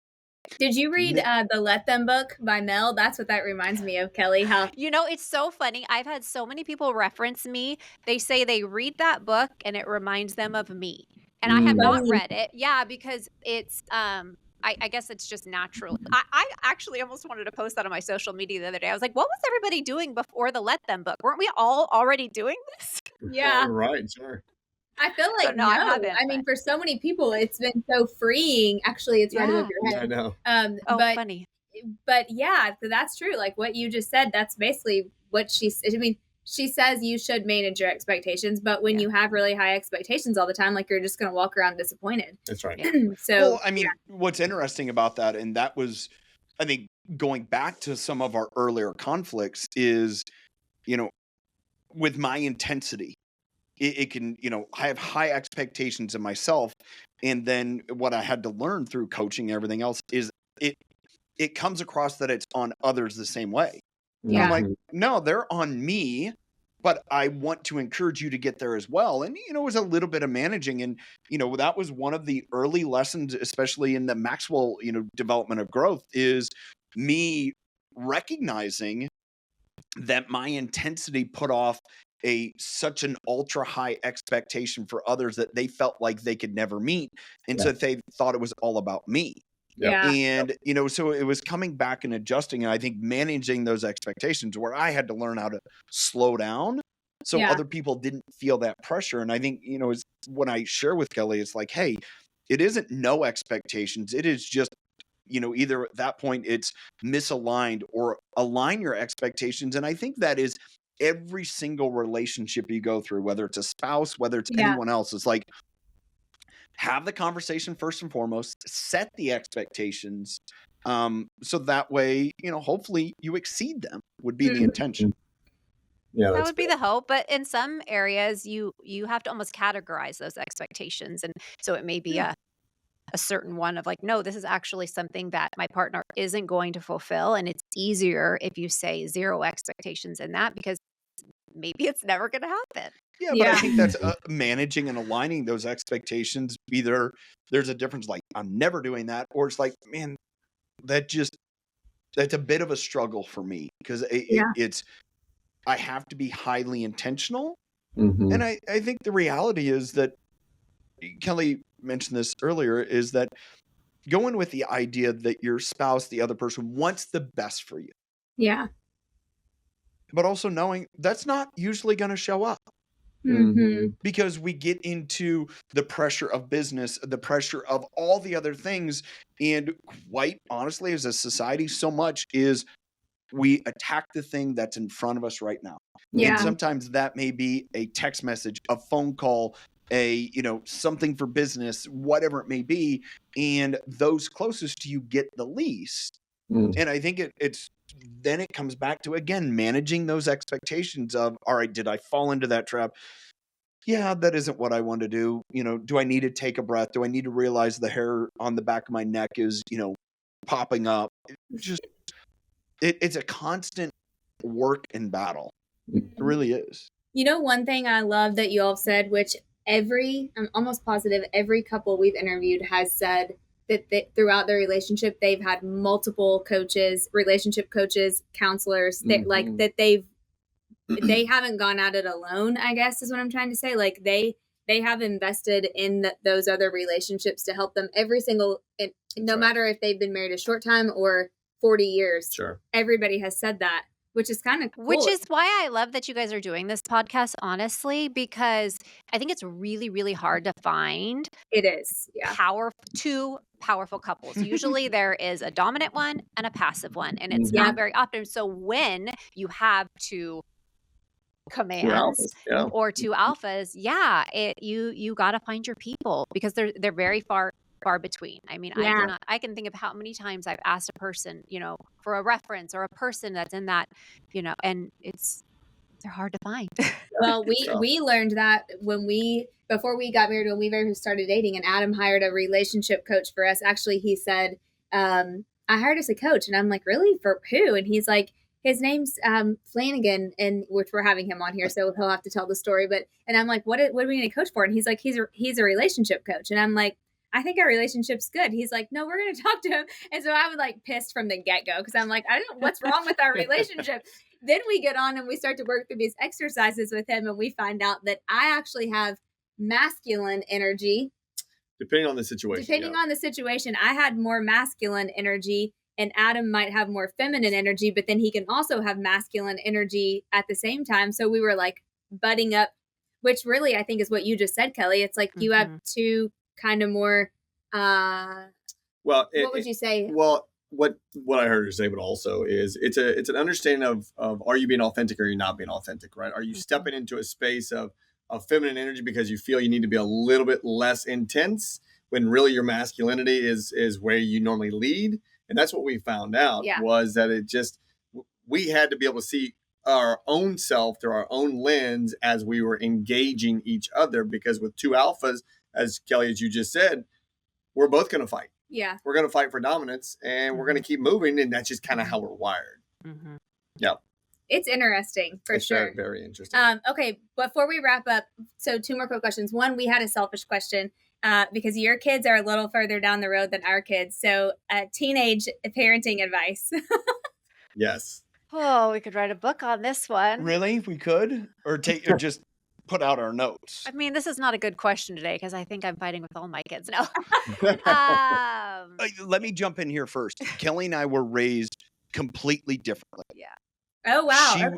Did you read the Let Them book by Mel? That's what that reminds me of, Kelley. How it's so funny. I've had so many people reference me. They say they read that book and it reminds them of me. And I have not read it. Yeah, because it's I guess it's just natural. I actually almost wanted to post that on my social media the other day. I was like, what was everybody doing before the Let Them book? Weren't we all already doing this? Yeah. Right, sure. I feel like so, no. I haven't, I mean, for so many people, it's been so freeing. Actually, it's right above your head. Yeah, I know. Funny. But yeah, that's true. Like what you just said, that's basically what she says you should manage your expectations, but when you have really high expectations all the time, like you're just going to walk around disappointed. That's right. So, what's interesting about that, and that was, I think, going back to some of our earlier conflicts is, with my intensity, it can, I have high expectations of myself. And then what I had to learn through coaching and everything else is it comes across that it's on others the same way. Yeah. I'm like, no, they're on me, but I want to encourage you to get there as well. And, it was a little bit of managing. And, that was one of the early lessons, especially in the Maxwell, development of growth, is me recognizing that my intensity put off such an ultra high expectation for others that they felt like they could never meet. And so they thought it was all about me. Yeah. And, so it was coming back and adjusting. And I think managing those expectations where I had to learn how to slow down so other people didn't feel that pressure. And I think, when I share with Kelley, it's like, hey, it isn't no expectations. It is just, either at that point it's misaligned or align your expectations. And I think that is every single relationship you go through, whether it's a spouse, whether it's anyone else, it's like, have the conversation first and foremost, set the expectations. So that way, hopefully you exceed them would be the intention. Yeah, that would be the hope. But in some areas, you have to almost categorize those expectations. And so it may be a a certain one of like, no, this is actually something that my partner isn't going to fulfill. And it's easier if you say 0 expectations in that, because maybe it's never going to happen. Yeah, but I think that's managing and aligning those expectations. Either there's a difference, like I'm never doing that, or it's like, man, that's a bit of a struggle for me, because it's I have to be highly intentional. And I think the reality is that, Kelley mentioned this earlier, is that going with the idea that your spouse, the other person, wants the best for you. Yeah. But also knowing that's not usually going to show up. Because we get into the pressure of business, the pressure of all the other things. And quite honestly, as a society, so much is we attack the thing that's in front of us right now. Yeah. And sometimes that may be a text message, a phone call, something for business, whatever it may be. And those closest to you get the least. And I think then it comes back to, again, managing those expectations of, all right, did I fall into that trap? Yeah, that isn't what I want to do. Do I need to take a breath? Do I need to realize the hair on the back of my neck is, popping up? It's a constant work and battle. It really is. One thing I love that you all said, which I'm almost positive every couple we've interviewed has said, that throughout their relationship, they've had multiple coaches, relationship coaches, counselors, that they haven't gone at it alone, I guess is what I'm trying to say. Like they have invested in those other relationships to help them every single, no matter if they've been married a short time or 40 years. Sure. Everybody has said that, which is kind of cool. Which is why I love that you guys are doing this podcast, honestly, because I think it's really, really hard to find. It is. Yeah. Two powerful couples. Usually there is a dominant one and a passive one, and it's not very often. So when you have two commands or two alphas, you got to find your people, because they're very far between. I mean, I can think of how many times I've asked a person, for a reference, or a person that's in that, and they're hard to find. Well, we learned that before we got married, when we very started dating, and Adam hired a relationship coach for us. Actually, he said, I hired us a coach, and I'm like, really? For who? And he's like, his name's Flanagan, and which we're having him on here, so he'll have to tell the story. And I'm like, what do we need a coach for? And he's like, he's a relationship coach. And I'm like, I think our relationship's good. He's like, no, we're going to talk to him. And so I was like pissed from the get-go, because I'm like, I don't know what's wrong with our relationship. Then we get on and we start to work through these exercises with him, and we find out that I actually have masculine energy. Depending on the situation. I had more masculine energy, and Adam might have more feminine energy, but then he can also have masculine energy at the same time. So we were like butting up, which really I think is what you just said, Kelley. It's like you have two kind of more, what would you say? Well, what I heard you say, but also is it's an understanding of are you being authentic or are you not being authentic, right? Are you stepping into a space of feminine energy because you feel you need to be a little bit less intense, when really your masculinity is where you normally lead? And that's what we found out was that we had to be able to see our own self through our own lens as we were engaging each other, because with two alphas, as Kelley, as you just said, we're both going to fight. Yeah. We're going to fight for dominance, and we're going to keep moving. And that's just kind of how we're wired. Yeah. It's interesting for sure. Very, very interesting. Okay. Before we wrap up, so 2 more quick questions. One, we had a selfish question, because your kids are a little further down the road than our kids. So teenage parenting advice. Yes. Oh, we could write a book on this one. Really? We could? Or just put out our notes? I mean, this is not a good question today, because I think I'm fighting with all my kids now. Let me jump in here first. Kelley and I were raised completely differently. Yeah. Oh, wow. Okay.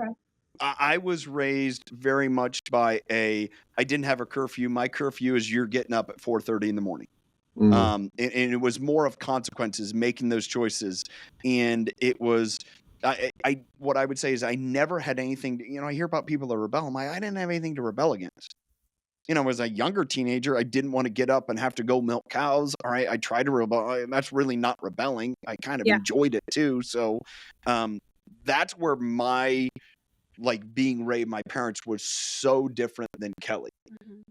I was raised very much by I didn't have a curfew. My curfew is you're getting up at 4:30 in the morning. And it was more of consequences, making those choices. And it was, what I would say is I never had anything I hear about people that rebel. I didn't have anything to rebel against. As a younger teenager, I didn't want to get up and have to go milk cows. All right. I tried to rebel. That's really not rebelling. I kind of enjoyed it too. So, that's where my, being raised, my parents was so different than Kelley,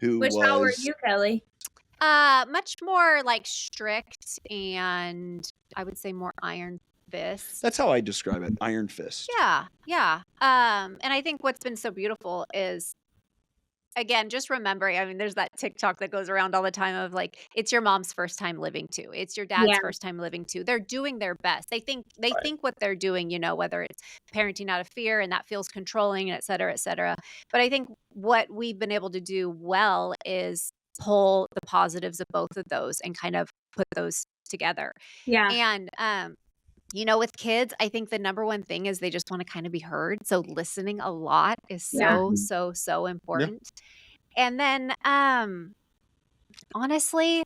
how were you, Kelley? Much more like strict, and I would say more iron fist. That's how I describe it. Iron fist. Yeah, yeah. And I think what's been so beautiful is, again, just remembering, I mean, there's that TikTok that goes around all the time of like, it's your mom's first time living too. It's your dad's Yeah. first time living too. They're doing their best. They think Right. what they're doing, whether it's parenting out of fear and that feels controlling, and et cetera, et cetera. But I think what we've been able to do well is pull the positives of both of those and kind of put those together. Yeah. And with kids, I think the number one thing is they just want to kind of be heard. So listening a lot is Yeah. so important. And then honestly,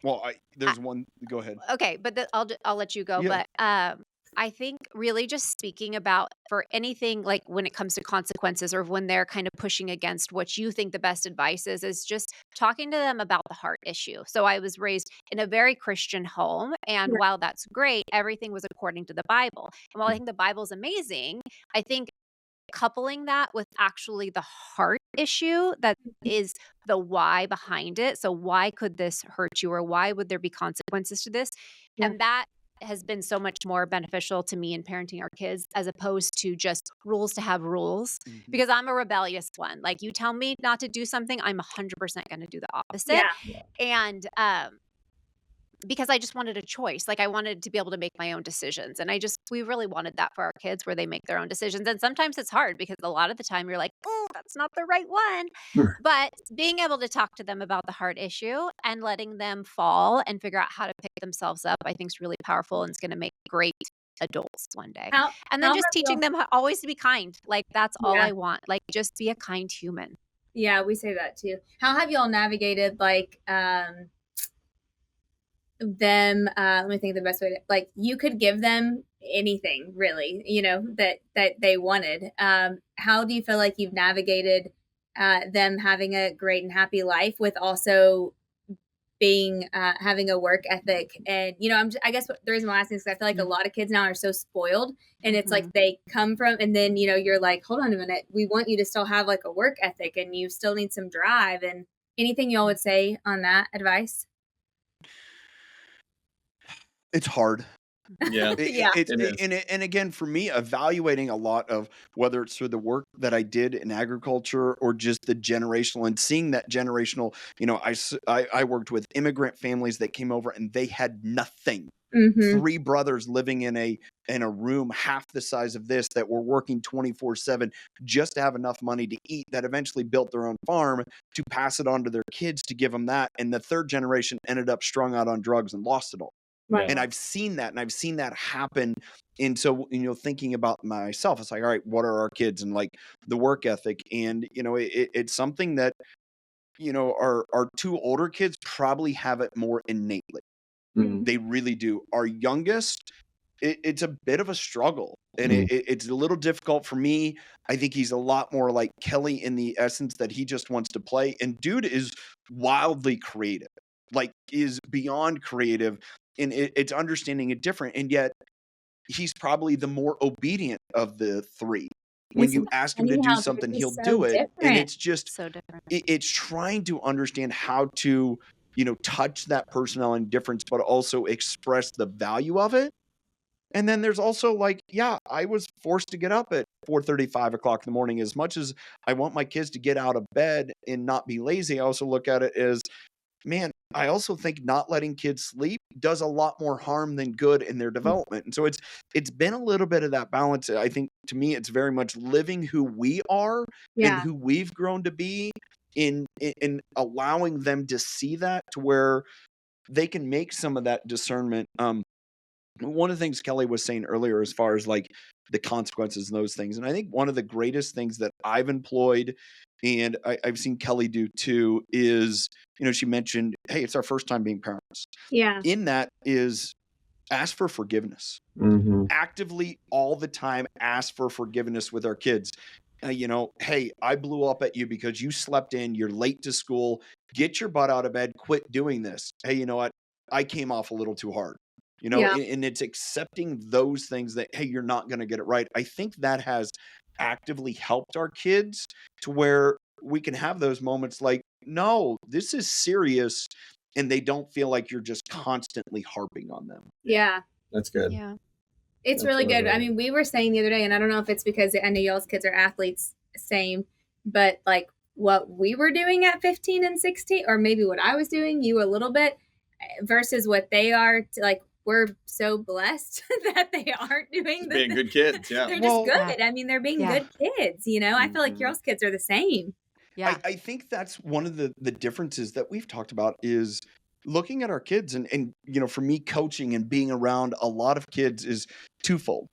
Well, there's one. Go ahead. okay, but I'll let you go. Yeah. But I think really just speaking about for anything like when it comes to consequences or when they're kind of pushing against what you think the best advice is just talking to them about the heart issue. So I was raised in a very Christian home, and Yeah. while that's great, everything was according to the Bible. And while I think the Bible's amazing, I think coupling that with actually the heart issue that is the why behind it. So why could this hurt you, or why would there be consequences to this? Yeah. And that has been so much more beneficial to me in parenting our kids, as opposed to just rules to have rules, because I'm a rebellious one. Like, you tell me not to do something, I'm 100% going to do the opposite. Yeah. And because I just wanted a choice. Like, I wanted to be able to make my own decisions. And we really wanted that for our kids, where they make their own decisions. And sometimes it's hard because a lot of the time you're like, oh, that's not the right one. But being able to talk to them about the heart issue and letting them fall and figure out how to pick themselves up, I think is really powerful, and it's going to make great adults one day. And then just teaching them always to be kind. Like, that's all I want. Like, just be a kind human. Yeah, we say that too. How have y'all navigated like them let me think of the best way to, like, you could give them anything really, that they wanted. How do you feel like you've navigated them having a great and happy life with also being having a work ethic? And I guess the reason why I'm asking is because I feel like a lot of kids now are so spoiled, and it's like they come from, and then you're like, hold on a minute, we want you to still have like a work ethic, and you still need some drive. And anything y'all would say on that advice? It's hard. Yeah. Yeah. And again, for me, evaluating a lot of whether it's through the work that I did in agriculture or just the generational, and seeing that generational, I worked with immigrant families that came over and they had nothing. Mm-hmm. 3 brothers living in a room half the size of this, that were working 24/7 just to have enough money to eat, that eventually built their own farm to pass it on to their kids to give them that. And the 3rd generation ended up strung out on drugs and lost it all. Right. And I've seen that happen. And so, thinking about myself, it's like, all right, what are our kids, and like the work ethic? And, it's something that, our 2 older kids probably have it more innately. They really do. Our youngest, it's a bit of a struggle, and it's a little difficult for me. I think he's a lot more like Kelley in the essence that he just wants to play. And dude is wildly creative, like is beyond creative. And it's understanding it different. And yet he's probably the more obedient of the 3. When you ask him to do something, he'll do it. And it's just so different. It's trying to understand how to, touch that personality difference, but also express the value of it. And then there's also like, yeah, I was forced to get up at 4:30, 5 o'clock in the morning. As much as I want my kids to get out of bed and not be lazy, I also look at it as, man, I also think not letting kids sleep does a lot more harm than good in their development. And so it's been a little bit of that balance. I think to me, it's very much living who we are and who we've grown to be, in allowing them to see that, to where they can make some of that discernment. One of the things Kelley was saying earlier, as far as like the consequences and those things, and I think one of the greatest things that I've employed, and I've seen Kelley do too, is, she mentioned, hey, it's our first time being parents. Yeah. In that is ask for forgiveness. Actively all the time ask for forgiveness with our kids. Hey, I blew up at you because you slept in, you're late to school, get your butt out of bed, quit doing this. Hey, you know what? I came off a little too hard. And it's accepting those things that, hey, you're not going to get it right. I think that has actively helped our kids to where we can have those moments like, no, this is serious. And they don't feel like you're just constantly harping on them. Yeah. That's good. Yeah. It's really good. I mean, we were saying the other day, and I don't know if it's because I know y'all's kids are athletes, same, but like what we were doing at 15 and 16, or maybe what I was doing, you a little bit, versus what they are. Like, we're so blessed that they aren't doing being good kids. Yeah. They're just good. I mean, they're being good kids, you know? I feel like y'all's kids are the same. Yeah. I think that's one of the differences that we've talked about is looking at our kids and, you know, for me, coaching and being around a lot of kids is twofold.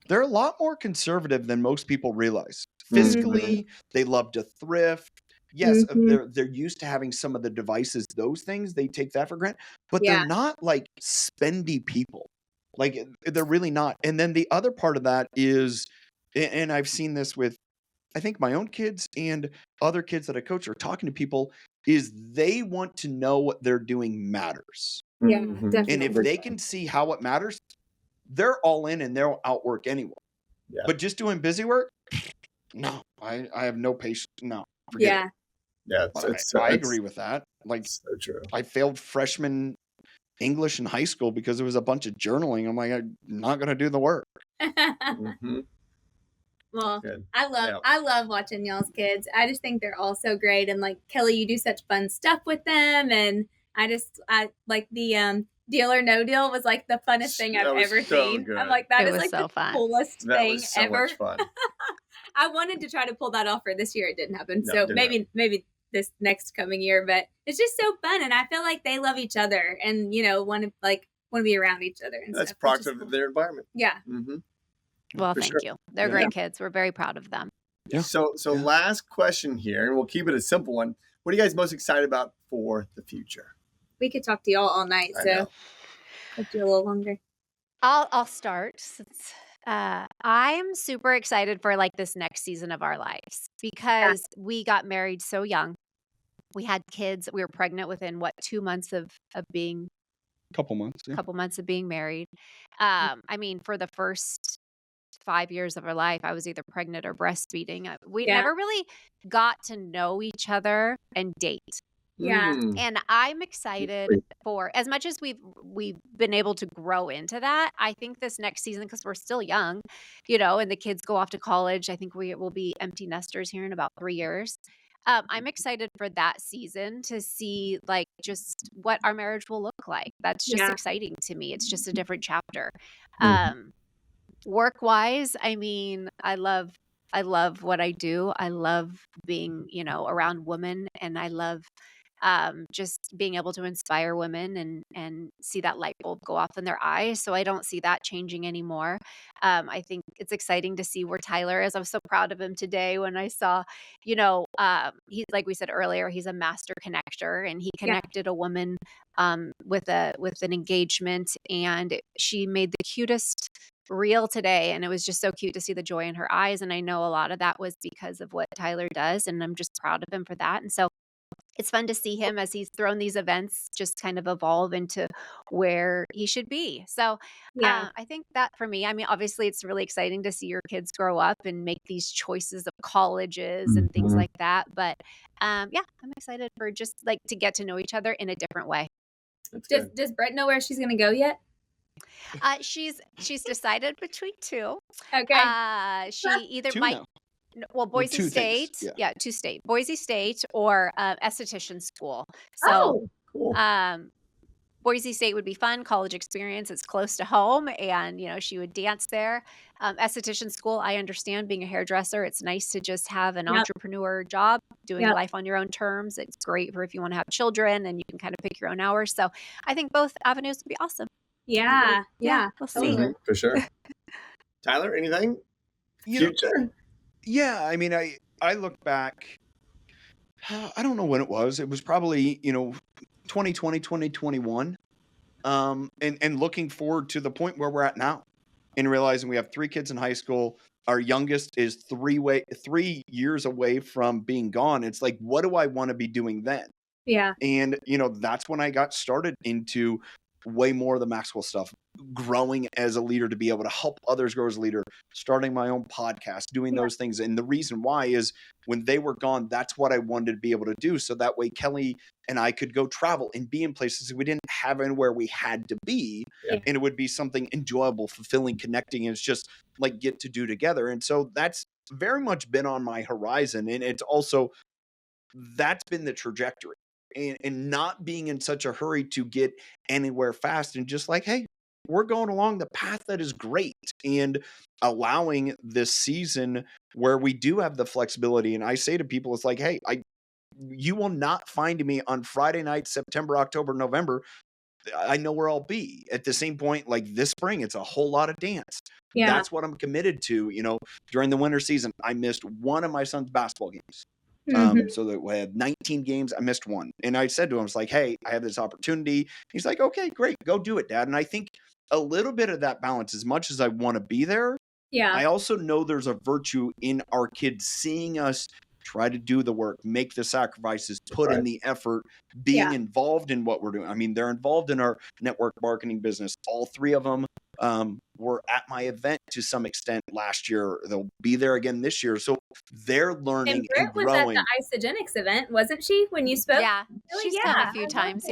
They're a lot more conservative than most people realize. Fiscally, they love to thrift. Yes, they're used to having some of the devices, those things, they take that for granted, but they're not like spendy people. Like, they're really not. And then the other part of that is, and I've seen this with, I think, my own kids and other kids that I coach are talking to people, is they want to know what they're doing matters. Yeah, definitely. And if they can see how it matters, they're all in and they'll outwork anyone. Yeah. But just doing busy work, no, I have no patience. No, forget it. Yeah, I agree with that. Like, so true. I failed freshman English in high school because it was a bunch of journaling. I'm like, I'm not going to do the work. Well, good. I love watching y'all's kids. I just think they're all so great. And like, Kelley, you do such fun stuff with them. And I like the Deal or No Deal was like the funnest thing I've ever seen. Good. I'm like, that is like so the coolest thing so ever. Much fun. I wanted to try to pull that off for this year. It didn't happen. No, so maybe this next coming year, but it's just so fun. And I feel like they love each other and, you know, want to be around each other. And that's product of their environment. Yeah. Well, thank you. They're great kids. We're very proud of them. Yeah. So last question here, and we'll keep it a simple one. What are you guys most excited about for the future? We could talk to y'all all night, so I'll do a little longer. I'll start. Since, I'm super excited for like this next season of our lives because we got married so young. We had kids. We were pregnant within 2 months of being. Couple months of being married. I mean, for the first 5 years of our life, I was either pregnant or breastfeeding. We never really got to know each other and date. Yeah. And I'm excited for, as much as we've been able to grow into that, I think this next season, because we're still young, you know, and the kids go off to college, I think we will be empty nesters here in about 3 years. I'm excited for that season to see like just what our marriage will look like. That's just exciting to me. It's just a different chapter. Work-wise, I mean, I love what I do. I love being, you know, around women, and I love just being able to inspire women and see that light bulb go off in their eyes. So I don't see that changing anymore. I think it's exciting to see where Tyler is. I was so proud of him today when I saw, you know, he's, like we said earlier, he's a master connector, and he connected a woman with an engagement, and she made the cutest reel today, and it was just so cute to see the joy in her eyes. And I know a lot of that was because of what Tyler does, and I'm just proud of him for that. And so it's fun to see him as he's thrown these events just kind of evolve into where he should be. So I think that for me, I mean, obviously it's really exciting to see your kids grow up and make these choices of colleges and things like that. But I'm excited for just like to get to know each other in a different way. Does Brett know where she's going to go yet? She's decided between two. Okay. She either might. Well, Boise State, two state, Boise State or esthetician school. So, cool. Boise State would be fun, college experience. It's close to home, and you know she would dance there. Esthetician school, I understand, being a hairdresser, it's nice to just have an entrepreneur job, doing life on your own terms. It's great for if you want to have children, and you can kind of pick your own hours. So, I think both avenues would be awesome. Yeah, we'll see. For sure. Tyler, anything? Future? Yeah, I mean, I look back, I don't know when it was. It was probably, 2020, 2021. And looking forward to the point where we're at now and realizing we have 3 kids in high school. Our youngest is 3 years away from being gone. It's like, what do I want to be doing then? Yeah. And, that's when I got started into way more of the Maxwell stuff, growing as a leader to be able to help others grow as a leader, starting my own podcast, doing those things. And the reason why is when they were gone, that's what I wanted to be able to do. So that way Kelley and I could go travel and be in places we didn't have anywhere we had to be. Yeah. And it would be something enjoyable, fulfilling, connecting. And it's just like get to do together. And so that's very much been on my horizon. And it's also, that's been the trajectory. And not being in such a hurry to get anywhere fast, and just like, hey, we're going along the path that is great, and allowing this season where we do have the flexibility. And I say to people, it's like, hey, you will not find me on Friday night, September, October, November. I know where I'll be at the same point. Like this spring, it's a whole lot of dance. Yeah. That's what I'm committed to. During the winter season, I missed one of my son's basketball games. So that we had 19 games. I missed one. And I said to him, it's like, hey, I have this opportunity. He's like, okay, great. Go do it, Dad. And I think a little bit of that balance, as much as I want to be there. Yeah. I also know there's a virtue in our kids seeing us try to do the work, make the sacrifices, put in the effort, being involved in what we're doing. I mean, they're involved in our network marketing business. All three of them were at my event to some extent last year. They'll be there again this year. So they're learning and growing. Was at the Isagenix event, wasn't she, when you spoke? Yeah, she's come a few times.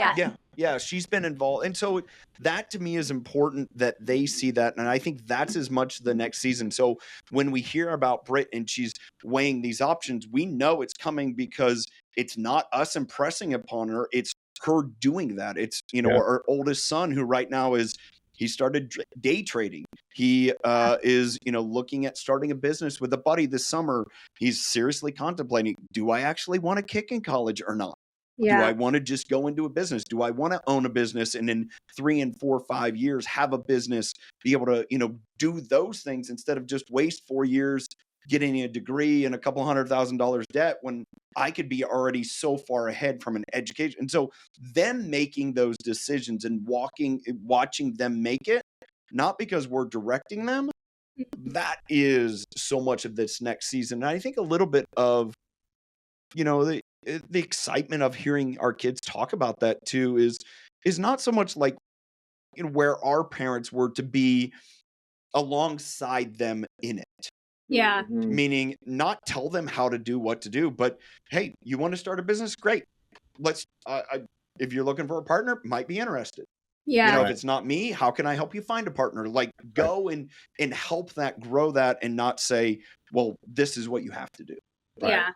Yeah, she's been involved. And so that to me is important that they see that. And I think that's as much the next season. So when we hear about Britt and she's weighing these options, we know it's coming because it's not us impressing upon her. It's her doing that. It's, our oldest son, who right now he started day trading. He is, looking at starting a business with a buddy this summer. He's seriously contemplating, do I actually want to kick in college or not? Yeah. Do I want to just go into a business? Do I want to own a business and in 3 and 4 or 5 years have a business, be able to, do those things instead of just waste 4 years getting a degree and a couple $100,000 debt when I could be already so far ahead from an education. And so them making those decisions and watching them make it, not because we're directing them, that is so much of this next season. And I think a little bit of, the excitement of hearing our kids talk about that too is not so much like, where our parents were to be alongside them in it. Yeah. Meaning not tell them how to do what to do, but hey, you want to start a business? Great. Let's, if you're looking for a partner, might be interested. Yeah. If it's not me, how can I help you find a partner? Like go and help that, grow that, and not say, well, this is what you have to do. Right? Yeah.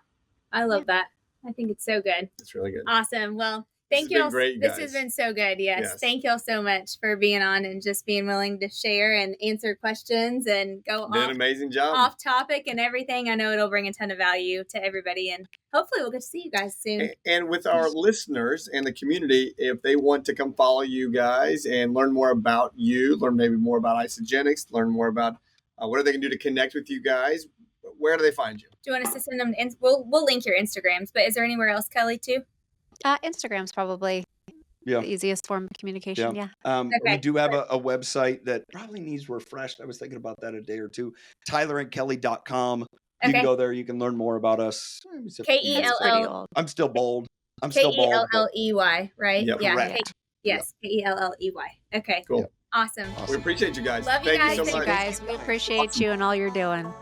I love that. I think it's so good. It's really good. Awesome. Well, thank you all. This has been so good. Yes. Thank you all so much for being on and just being willing to share and answer questions and go Did an amazing job. Off topic and everything. I know it'll bring a ton of value to everybody, and hopefully we'll get to see you guys soon. And with our listeners and the community, if they want to come follow you guys and learn more about you, learn maybe more about Isagenix, learn more about what they can do to connect with you guys, where do they find you? Do you want us to send them? We'll link your Instagrams, but is there anywhere else, Kelley, too? Instagram's probably the easiest form of communication. Yeah. Okay. We do have a website that probably needs refreshed. I was thinking about that a day or two. tylerandkelley.com. You can go there. You can learn more about us. Kelley. I'm still bold. Kelley, right? Yep. Yeah. Correct. Yes. Kelley. Okay. Cool. Awesome. We appreciate you guys. Love you guys. Thank you so much. Thank you guys. We appreciate you and all you're doing.